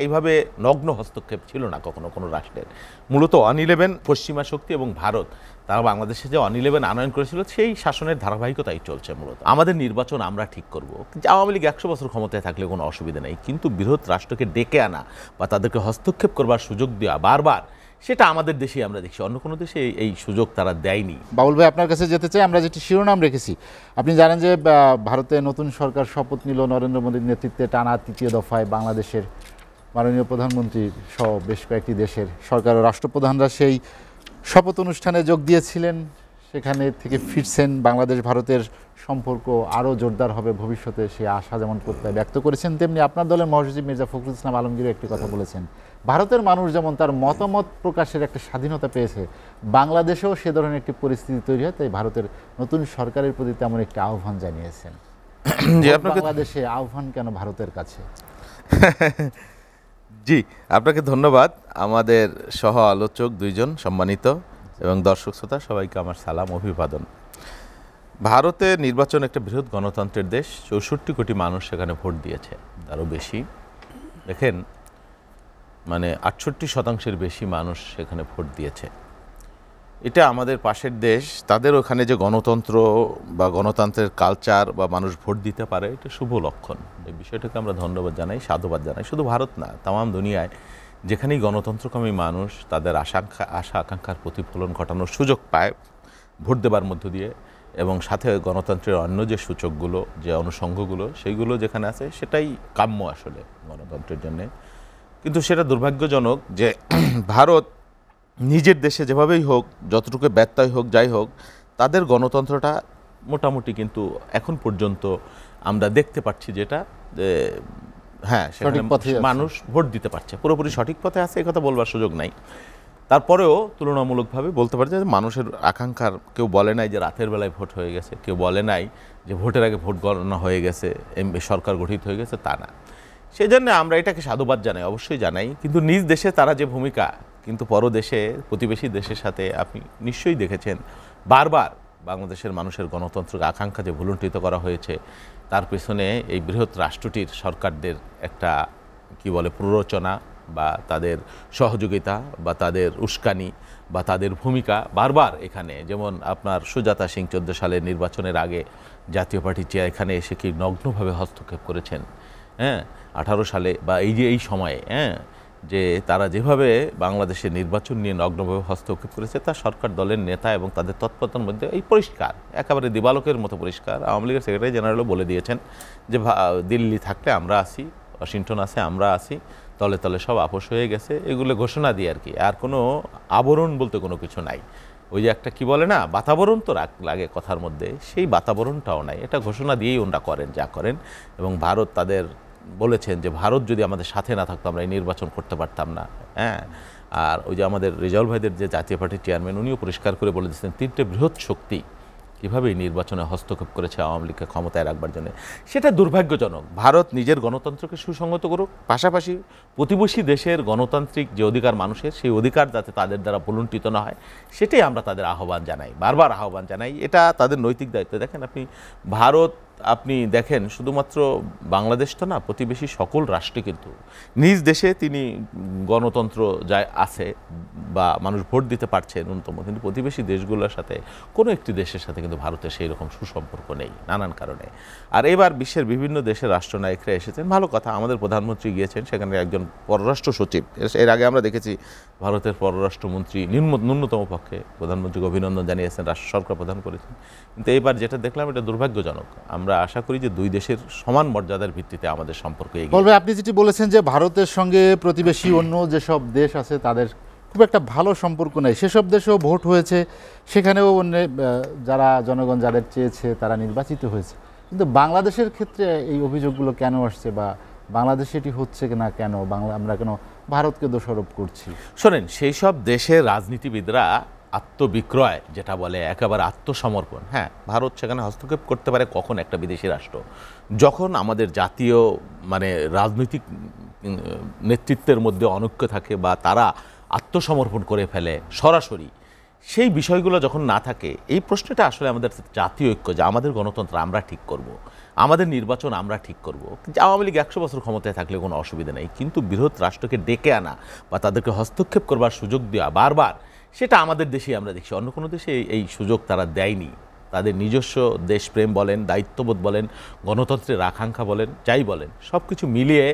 এইভাবে নগ্ন হস্তক্ষেপ ছিল না কখনো কোনো রাষ্ট্রের। মূলত 1-11 পশ্চিমা শক্তি এবং ভারত তারা বাংলাদেশে যে 1-11 আনয়ন করেছিল সেই শাসনের ধারাবাহিকতাই চলছে মূলত। আমাদের নির্বাচন আমরা ঠিক করব। আওয়ামী লীগ 100 বছর ক্ষমতায় থাকলে কোনো অসুবিধা নেই, কিন্তু বৃহৎ রাষ্ট্রকে ডেকে আনা বা তাদেরকে হস্তক্ষেপ করবার সুযোগ দেওয়া বারবার, সেটা আমাদের দেশেই আমরা দেখছি, অন্য কোনো দেশে এই সুযোগ তারা দেয়নি। বাবুল ভাই, আপনার কাছে যেতে চাই। আমরা যেটি শিরোনাম রেখেছি, আপনি জানেন যে ভারতে নতুন সরকার শপথ নিল নরেন্দ্র মোদীর নেতৃত্বে। টানা 3য় দফায় বাংলাদেশের মাননীয় প্রধানমন্ত্রী সহ বেশ কয়েকটি দেশের সরকার ও রাষ্ট্রপ্রধানরা সেই শপথ অনুষ্ঠানে যোগ দিয়েছিলেন। সেখানে থেকে ফিরছেন। বাংলাদেশ ভারতের সম্পর্ক আরও জোরদার হবে ভবিষ্যতে, সে আশা যেমন প্রত্যয় ব্যক্ত করেছেন, তেমনি আপনার দলের মহাসচিব মির্জা ফখরুল ইসলাম আলমগীরও একটি কথা বলেছেন, ভারতের মানুষ যেমন তার মতামত প্রকাশের একটা স্বাধীনতা পেয়েছে, বাংলাদেশেও সে ধরনের একটি পরিস্থিতি তৈরি হয়। তাই ভারতের নতুন সরকারের প্রতি তেমন একটি আহ্বান জানিয়েছেন। বাংলাদেশে আহ্বান কেন ভারতের কাছে? জি, আপনাকে ধন্যবাদ। আমাদের সহ আলোচক দুইজন সম্মানিত এবং দর্শক শ্রোতা সবাইকে আমার সালাম অভিবাদন। ভারতের নির্বাচন একটা বৃহৎ গণতন্ত্রের দেশ, 64 কোটি মানুষ সেখানে ভোট দিয়েছে, তারও বেশি। দেখেন, মানে 68% বেশি মানুষ সেখানে ভোট দিয়েছে। এটা আমাদের পাশের দেশ, তাদের ওখানে যে গণতন্ত্র বা গণতন্ত্রের কালচার বা মানুষ ভোট দিতে পারে, এটা শুভ লক্ষণ। এই বিষয়টাকে আমরা ধন্যবাদ জানাই, সাধুবাদ জানাই। শুধু ভারত না, তামাম দুনিয়ায় যেখানেই গণতন্ত্রকামী মানুষ তাদের আশা আকাঙ্ক্ষার প্রতিফলন ঘটানোর সুযোগ পায় ভোট দেবার মধ্য দিয়ে, এবং সাথে গণতন্ত্রের অন্য যে সূচকগুলো, যে অনুষঙ্গগুলো, সেইগুলো যেখানে আছে, সেটাই কাম্য আসলে গণতন্ত্রের জন্যে। কিন্তু সেটা দুর্ভাগ্যজনক যে ভারত নিজের দেশে যেভাবেই হোক, যতটুকু ব্যত্যয় হোক, যাই হোক, তাদের গণতন্ত্রটা মোটামুটি কিন্তু এখন পর্যন্ত আমরা দেখতে পাচ্ছি যেটা, হ্যাঁ, সেখানে মানুষ ভোট দিতে পারছে, পুরোপুরি সঠিক পথে আছে এই কথা বলবার সুযোগ নাই। তারপরেও তুলনামূলকভাবে বলতে পারি যে মানুষের আকাঙ্ক্ষার, কেউ বলে নাই যে রাতের বেলায় ভোট হয়ে গেছে, কেউ বলে নাই যে ভোটের আগে ভোট গণনা হয়ে গেছে, সরকার গঠিত হয়ে গেছে, তা না। সেই জন্য আমরা এটাকে সাধুবাদ জানাই, অবশ্যই জানাই। কিন্তু নিজ দেশে তারা যে ভূমিকা, কিন্তু পরদেশে প্রতিবেশী দেশের সাথে আপনি নিশ্চয়ই দেখেছেন বারবার বাংলাদেশের মানুষের গণতন্ত্রের আকাঙ্ক্ষা যে ভুলুণ্ঠিত করা হয়েছে, তার পেছনে এই বৃহৎ রাষ্ট্রটির সরকারদের একটা কি বলে প্ররোচনা বা তাদের সহযোগিতা বা তাদের উস্কানি বা তাদের ভূমিকা বারবার এখানে। যেমন আপনার সুজাতা সিং 14 সালের নির্বাচনের আগে জাতীয় পার্টি চেয়ার এখানে এসে কি নগ্নভাবে হস্তক্ষেপ করেছেন, হ্যাঁ, 18 সালে বা এই সময়ে, হ্যাঁ, যে তারা যেভাবে বাংলাদেশের নির্বাচন নিয়ে নগ্নভাবে হস্তক্ষেপ করেছে, তা সরকার দলের নেতা এবং তাদের তৎপরতার মধ্যে এই পরিষ্কার, একেবারে দিবালোকের মতো পরিষ্কার। আওয়ামী লীগের সেক্রেটারি জেনারেলও বলে দিয়েছেন যে দিল্লি থাকলে আমরা আসি, ওয়াশিংটন আছে আমরা আসি, তলে তলে সব আপোষ হয়ে গেছে, এগুলো ঘোষণা দিয়ে আর কি। আর কোনো আবরণ বলতে কোনো কিছু নাই। ওই যে একটা কি বলে না, বাতাবরণ তো লাগে কথার মধ্যে, সেই বাতাবরণটাও নাই। এটা ঘোষণা দিয়েই ওনারা করেন যা করেন। এবং ভারত তাদের বলেছেন যে ভারত যদি আমাদের সাথে না থাকতো আমরা এই নির্বাচন করতে পারতাম না, হ্যাঁ। আর ওই যে আমাদের রেজাউল ভাইদের যে জাতীয় পার্টির চেয়ারম্যান, উনিও পরিষ্কার করে বলে দিচ্ছেন 3টে বৃহৎ শক্তি কীভাবে এই নির্বাচনে হস্তক্ষেপ করেছে আওয়ামী লীগকে ক্ষমতায় রাখবার জন্য। সেটা দুর্ভাগ্যজনক। ভারত নিজের গণতন্ত্রকে সুসংহত করুক, পাশাপাশি প্রতিবেশী দেশের গণতান্ত্রিক যে অধিকার মানুষের, সেই অধিকার যাতে তাদের দ্বারা ভুলুণ্ঠিত না হয়, সেটাই আমরা তাদের আহ্বান জানাই, বারবার আহ্বান জানাই। এটা তাদের নৈতিক দায়িত্ব। দেখেন আপনি ভারত, আপনি দেখেন শুধুমাত্র বাংলাদেশ তো না, প্রতিবেশী সকল রাষ্ট্রে কিন্তু নিজ দেশে তিনি গণতন্ত্র যায় আছে বা মানুষ ভোট দিতে পারছে ন্যূনতম, কিন্তু প্রতিবেশী দেশগুলোর সাথে কোনো একটি দেশের সাথে কিন্তু ভারতের সেই রকম সুসম্পর্ক নেই নানান কারণে। আর এবার বিশ্বের বিভিন্ন দেশের রাষ্ট্রনায়করা এসেছেন, ভালো কথা, আমাদের প্রধানমন্ত্রী গিয়েছেন, সেখানে একজন পররাষ্ট্র সচিব, এর আগে আমরা দেখেছি ভারতের পররাষ্ট্রমন্ত্রী ন্যূনতম পক্ষে প্রধানমন্ত্রীকে অভিনন্দন জানিয়েছেন, রাষ্ট্র সরকার প্রদান করেছেন। কিন্তু এইবার যেটা দেখলাম এটা দুর্ভাগ্যজনক। আমরা আশা করি যে দুই দেশের সমান মর্যাদার ভিত্তিতে আমাদের সম্পর্ক এগিয়ে বলবে। আপনি যেটি বলেছেন যে ভারতের সঙ্গে প্রতিবেশী অন্য যেসব দেশ আছে তাদের খুব একটা ভালো সম্পর্ক নেই, সেসব দেশেও ভোট হয়েছে, সেখানেও অন্য যারা জনগণ যাদের চেয়েছে তারা নির্বাচিত হয়েছে। কিন্তু বাংলাদেশের ক্ষেত্রে এই অভিযোগগুলো কেন আসছে বা বাংলাদেশে এটি হচ্ছে না কেন, আমরা কেন ভারতকে দোষারোপ করছি? শোনেন, সেই সব দেশের রাজনীতিবিদরা আত্মবিক্রয় যেটা বলে, একেবারে আত্মসমর্পণ, হ্যাঁ, ভারত সেখানে হস্তক্ষেপ করতে পারে কখন? একটা বিদেশি রাষ্ট্র যখন আমাদের জাতীয় মানে রাজনৈতিক নেতৃত্বের মধ্যে অনৈক্য থাকে বা তারা আত্মসমর্পণ করে ফেলে সরাসরি, সেই বিষয়গুলো যখন না থাকে, এই প্রশ্নটা আসলে আমাদের জাতীয় ঐক্য, যে আমাদের গণতন্ত্র আমরা ঠিক করব, আমাদের নির্বাচন আমরা ঠিক করব। আওয়ামী লীগ 100 বছর ক্ষমতায় থাকলে কোনো অসুবিধা নেই, কিন্তু বৃহৎ রাষ্ট্রকে ডেকে আনা বা তাদেরকে হস্তক্ষেপ করবার সুযোগ দেওয়া বারবার, সেটা আমাদের দেশেই আমরা দেখছি। অন্য কোনো দেশে এই সুযোগ তারা দেয়নি। তাদের নিজস্ব দেশপ্রেম বলেন, দায়িত্ববোধ বলেন, গণতন্ত্রের আকাঙ্ক্ষা বলেন, যাই বলেন, সব কিছু মিলিয়ে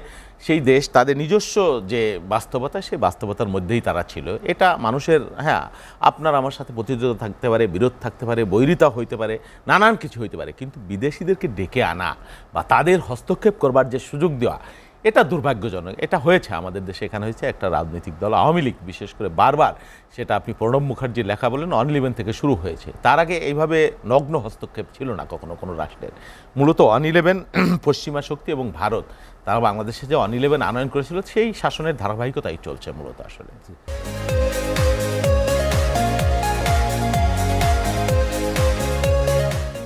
সেই দেশ তাদের নিজস্ব যে বাস্তবতা, সেই বাস্তবতার মধ্যেই তারা ছিল। এটা মানুষের, হ্যাঁ, আপনার আমার সাথে প্রতিযোগিতা থাকতে পারে, বিরোধ থাকতে পারে, বৈরিতা হইতে পারে, নানান কিছু হইতে পারে, কিন্তু বিদেশিদেরকে ডেকে আনা বা তাদের হস্তক্ষেপ করবার যে সুযোগ দেওয়া, এটা দুর্ভাগ্যজনক। এটা হয়েছে আমাদের দেশে, এখানে হয়েছে একটা রাজনৈতিক দল আওয়ামী লীগ বিশেষ করে বারবার, সেটা আপনি প্রণব মুখার্জির লেখা বলেন, অন 11 থেকে শুরু হয়েছে। তার আগে এইভাবে নগ্ন হস্তক্ষেপ ছিল না কখনো কোনো রাষ্ট্রের। মূলত অন 11 পশ্চিমা শক্তি এবং ভারত, তারা বাংলাদেশে যে অন 11 আনয়ন করেছিল, সেই শাসনের ধারাবাহিকতাই চলছে মূলত আসলে।